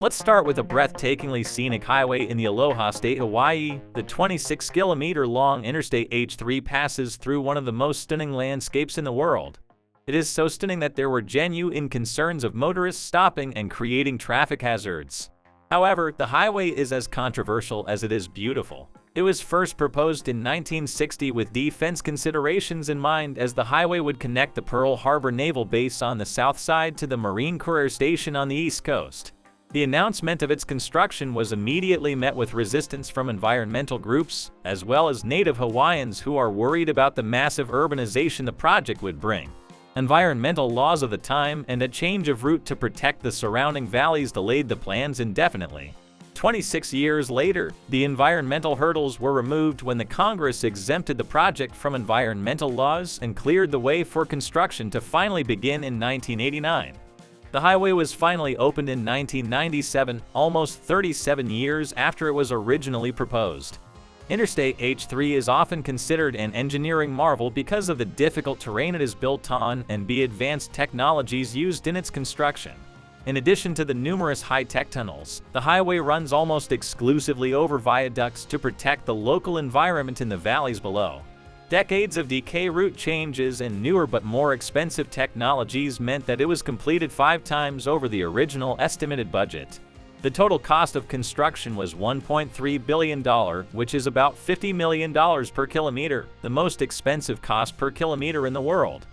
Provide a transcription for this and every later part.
Let's start with a breathtakingly scenic highway in the Aloha State, Hawaii. The 26-kilometer-long Interstate H3 passes through one of the most stunning landscapes in the world. It is so stunning that there were genuine concerns of motorists stopping and creating traffic hazards. However, the highway is as controversial as it is beautiful. It was first proposed in 1960 with defense considerations in mind, as the highway would connect the Pearl Harbor Naval Base on the south side to the Marine Corps Air Station on the east coast. The announcement of its construction was immediately met with resistance from environmental groups, as well as native Hawaiians who are worried about the massive urbanization the project would bring. Environmental laws of the time and a change of route to protect the surrounding valleys delayed the plans indefinitely. 26 years later, the environmental hurdles were removed when the Congress exempted the project from environmental laws and cleared the way for construction to finally begin in 1989. The highway was finally opened in 1997, almost 37 years after it was originally proposed. Interstate H3 is often considered an engineering marvel because of the difficult terrain it is built on and the advanced technologies used in its construction. In addition to the numerous high-tech tunnels, the highway runs almost exclusively over viaducts to protect the local environment in the valleys below. Decades of decay, route changes, and newer but more expensive technologies meant that it was completed 5 times over the original estimated budget. The total cost of construction was $1.3 billion, which is about $50 million per kilometer, the most expensive cost per kilometer in the world.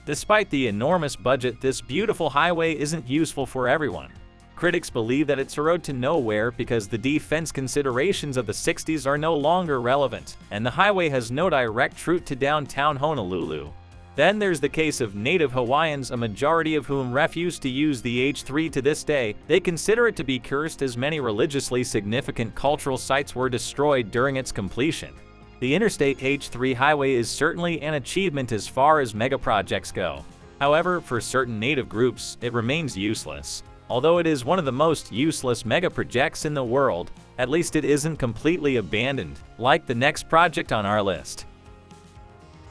Despite the enormous budget, this beautiful highway isn't useful for everyone. Critics believe that it's a road to nowhere because the defense considerations of the 60s are no longer relevant, and the highway has no direct route to downtown Honolulu. Then there's the case of native Hawaiians, a majority of whom refuse to use the H3 to this day. They consider it to be cursed, as many religiously significant cultural sites were destroyed during its completion. The Interstate H3 highway is certainly an achievement as far as megaprojects go. However, for certain native groups, it remains useless. Although it is one of the most useless megaprojects in the world, at least it isn't completely abandoned, like the next project on our list.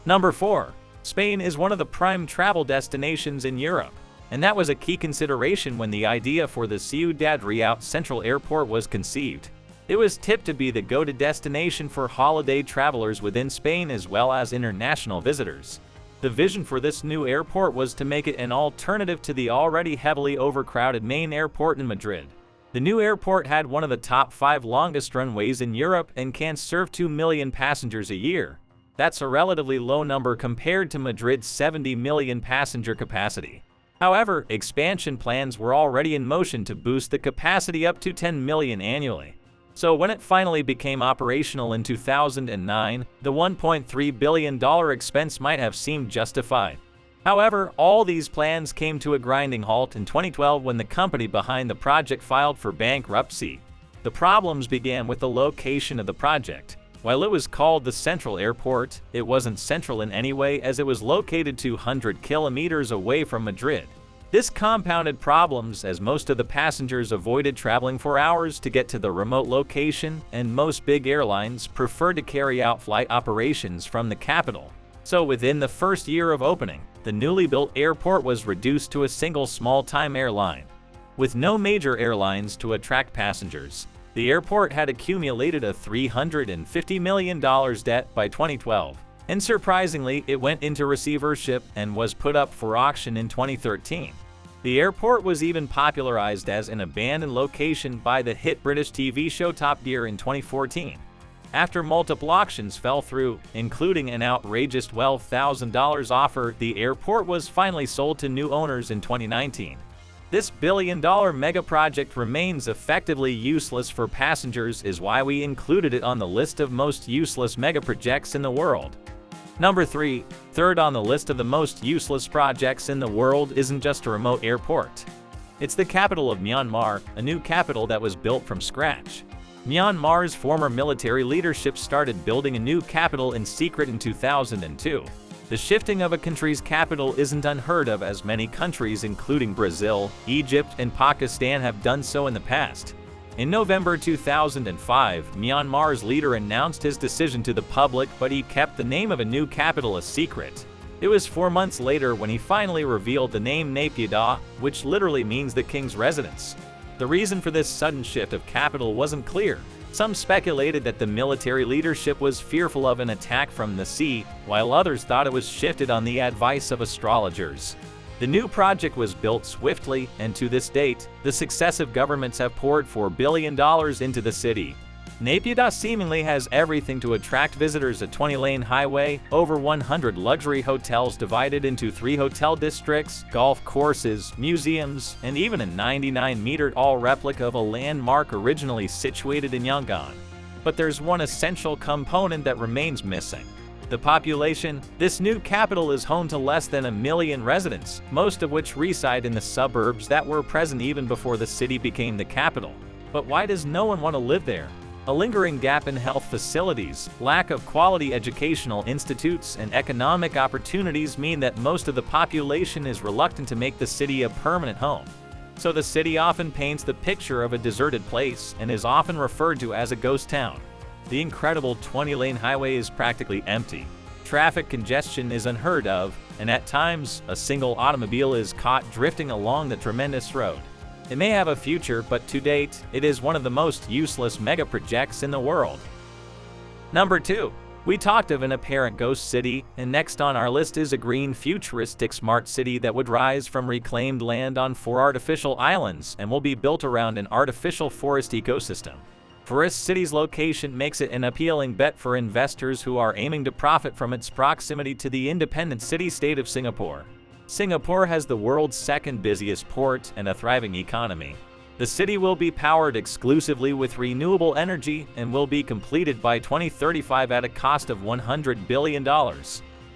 Number 4. Spain is one of the prime travel destinations in Europe, and that was a key consideration when the idea for the Ciudad Real Central Airport was conceived. It was tipped to be the go-to destination for holiday travelers within Spain as well as international visitors. The vision for this new airport was to make it an alternative to the already heavily overcrowded main airport in Madrid. The new airport had one of the top 5 longest runways in Europe and can serve 2 million passengers a year. That's a relatively low number compared to Madrid's 70 million passenger capacity. However, expansion plans were already in motion to boost the capacity up to 10 million annually. So when it finally became operational in 2009, the $1.3 billion expense might have seemed justified. However, all these plans came to a grinding halt in 2012 when the company behind the project filed for bankruptcy. The problems began with the location of the project. While it was called the Central Airport, it wasn't central in any way, as it was located 200 kilometers away from Madrid. This compounded problems, as most of the passengers avoided traveling for hours to get to the remote location, and most big airlines preferred to carry out flight operations from the capital. So within the first year of opening, the newly built airport was reduced to a single small-time airline. With no major airlines to attract passengers, the airport had accumulated a $350 million debt by 2012. And surprisingly, it went into receivership and was put up for auction in 2013. The airport was even popularized as an abandoned location by the hit British TV show Top Gear in 2014. After multiple auctions fell through, including an outrageous $12,000 offer, the airport was finally sold to new owners in 2019. This billion-dollar megaproject remains effectively useless for passengers, is why we included it on the list of most useless megaprojects in the world. Number 3. Third on the list of the most useless projects in the world isn't just a remote airport. It's the capital of Myanmar, a new capital that was built from scratch. Myanmar's former military leadership started building a new capital in secret in 2002. The shifting of a country's capital isn't unheard of, as many countries including Brazil, Egypt, and Pakistan have done so in the past. In November 2005, Myanmar's leader announced his decision to the public, but he kept the name of a new capital a secret. It was 4 months later when he finally revealed the name Naypyidaw, which literally means the king's residence. The reason for this sudden shift of capital wasn't clear. Some speculated that the military leadership was fearful of an attack from the sea, while others thought it was shifted on the advice of astrologers. The new project was built swiftly, and to this date, the successive governments have poured $4 billion into the city. Naypyidaw seemingly has everything to attract visitors: a 20-lane highway, over 100 luxury hotels divided into 3 hotel districts, golf courses, museums, and even a 99-meter tall replica of a landmark originally situated in Yangon. But there's one essential component that remains missing: the population. This new capital is home to less than 1 million residents, most of which reside in the suburbs that were present even before the city became the capital. But why does no one want to live there? A lingering gap in health facilities, lack of quality educational institutes, and economic opportunities mean that most of the population is reluctant to make the city a permanent home. So the city often paints the picture of a deserted place and is often referred to as a ghost town. The incredible 20-lane highway is practically empty. Traffic congestion is unheard of, and at times, a single automobile is caught drifting along the tremendous road. It may have a future, but to date, it is one of the most useless megaprojects in the world. Number 2. We talked of an apparent ghost city, and next on our list is a green futuristic smart city that would rise from reclaimed land on 4 artificial islands and will be built around an artificial forest ecosystem. Forest City's location makes it an appealing bet for investors who are aiming to profit from its proximity to the independent city-state of Singapore. Singapore has the world's second busiest port and a thriving economy. The city will be powered exclusively with renewable energy and will be completed by 2035 at a cost of $100 billion.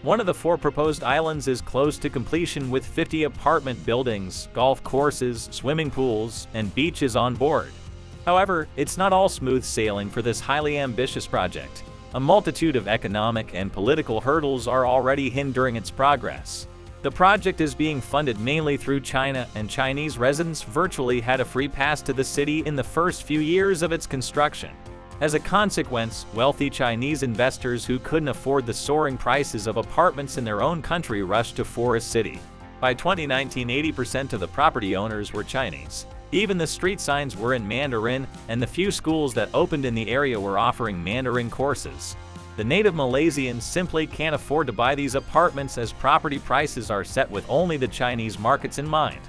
One of the 4 proposed islands is close to completion with 50 apartment buildings, golf courses, swimming pools, and beaches on board. However, it's not all smooth sailing for this highly ambitious project. A multitude of economic and political hurdles are already hindering its progress. The project is being funded mainly through China, and Chinese residents virtually had a free pass to the city in the first few years of its construction. As a consequence, wealthy Chinese investors who couldn't afford the soaring prices of apartments in their own country rushed to Forest City. By 2019, 80% of the property owners were Chinese. Even the street signs were in Mandarin, and the few schools that opened in the area were offering Mandarin courses. The native Malaysians simply can't afford to buy these apartments, as property prices are set with only the Chinese markets in mind.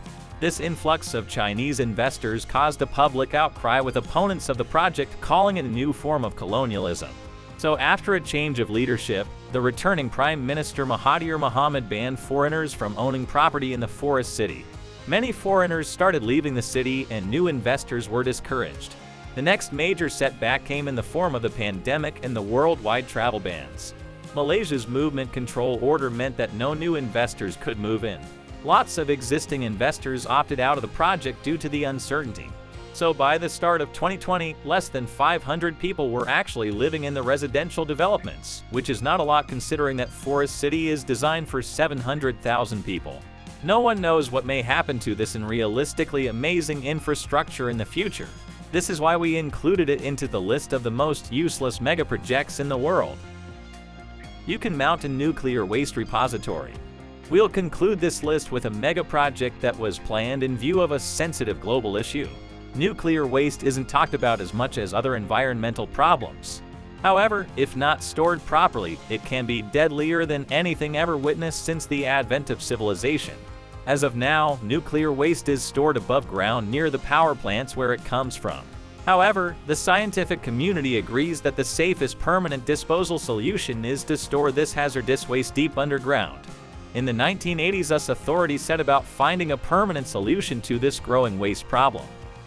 This influx of Chinese investors caused a public outcry, with opponents of the project calling it a new form of colonialism. So after a change of leadership, the returning Prime Minister Mahathir Mohamad banned foreigners from owning property in the Forest City. Many foreigners started leaving the city and new investors were discouraged. The next major setback came in the form of the pandemic and the worldwide travel bans. Malaysia's movement control order meant that no new investors could move in. Lots of existing investors opted out of the project due to the uncertainty. So by the start of 2020, less than 500 people were actually living in the residential developments, which is not a lot considering that Forest City is designed for 700,000 people. No one knows what may happen to this unrealistically amazing infrastructure in the future. This is why we included it into the list of the most useless megaprojects in the world. Yucca Mountain Nuclear Waste Repository. We'll conclude this list with a megaproject that was planned in view of a sensitive global issue. Nuclear waste isn't talked about as much as other environmental problems. However, if not stored properly, it can be deadlier than anything ever witnessed since the advent of civilization. As of now, nuclear waste is stored above ground near the power plants where it comes from. However, the scientific community agrees that the safest permanent disposal solution is to store this hazardous waste deep underground. In the 1980s, US authorities set about finding a permanent solution to this growing waste problem.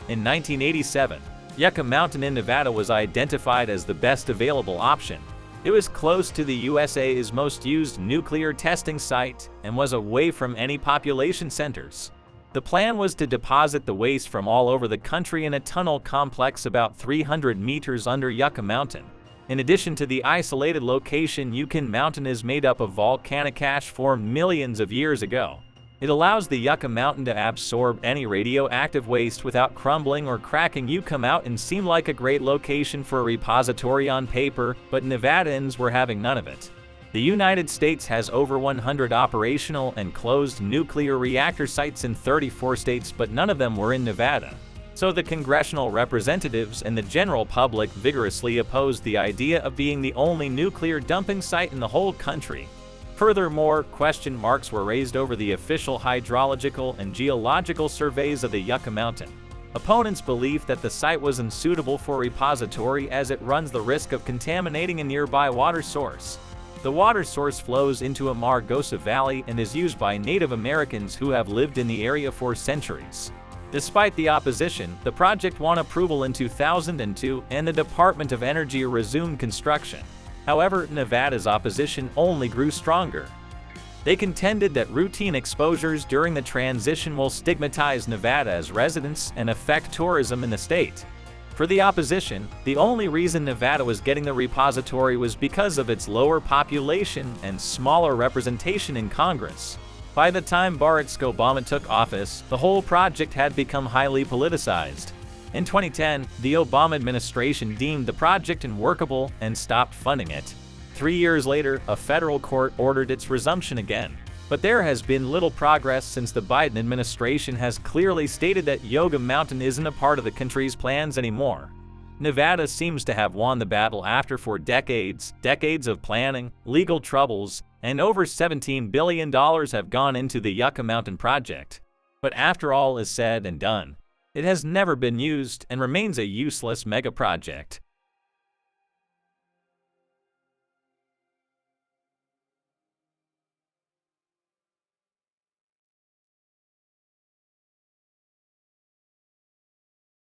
In 1987, Yucca Mountain in Nevada was identified as the best available option. It was close to the USA's most used nuclear testing site and was away from any population centers. The plan was to deposit the waste from all over the country in a tunnel complex about 300 meters under Yucca Mountain. In addition to the isolated location, Yucca Mountain is made up of volcanic ash formed millions of years ago. It allows the Yucca Mountain to absorb any radioactive waste without crumbling or cracking. Yucca Mountain seemed like a great location for a repository on paper, but Nevadans were having none of it. The United States has over 100 operational and closed nuclear reactor sites in 34 states, but none of them were in Nevada. So the congressional representatives and the general public vigorously opposed the idea of being the only nuclear dumping site in the whole country. Furthermore, question marks were raised over the official hydrological and geological surveys of the Yucca Mountain. Opponents believed that the site was unsuitable for repository as it runs the risk of contaminating a nearby water source. The water source flows into a Margosa Valley and is used by Native Americans who have lived in the area for centuries. Despite the opposition, the project won approval in 2002 and the Department of Energy resumed construction. However, Nevada's opposition only grew stronger. They contended that routine exposures during the transition will stigmatize Nevada as residents and affect tourism in the state. For the opposition, the only reason Nevada was getting the repository was because of its lower population and smaller representation in Congress. By the time Barack Obama took office, the whole project had become highly politicized. In 2010, the Obama administration deemed the project unworkable and stopped funding it. 3 years later, a federal court ordered its resumption again. But there has been little progress since the Biden administration has clearly stated that Yucca Mountain isn't a part of the country's plans anymore. Nevada seems to have won the battle after for decades of planning, legal troubles, and over $17 billion have gone into the Yucca Mountain project. But after all is said and done, it has never been used and remains a useless megaproject.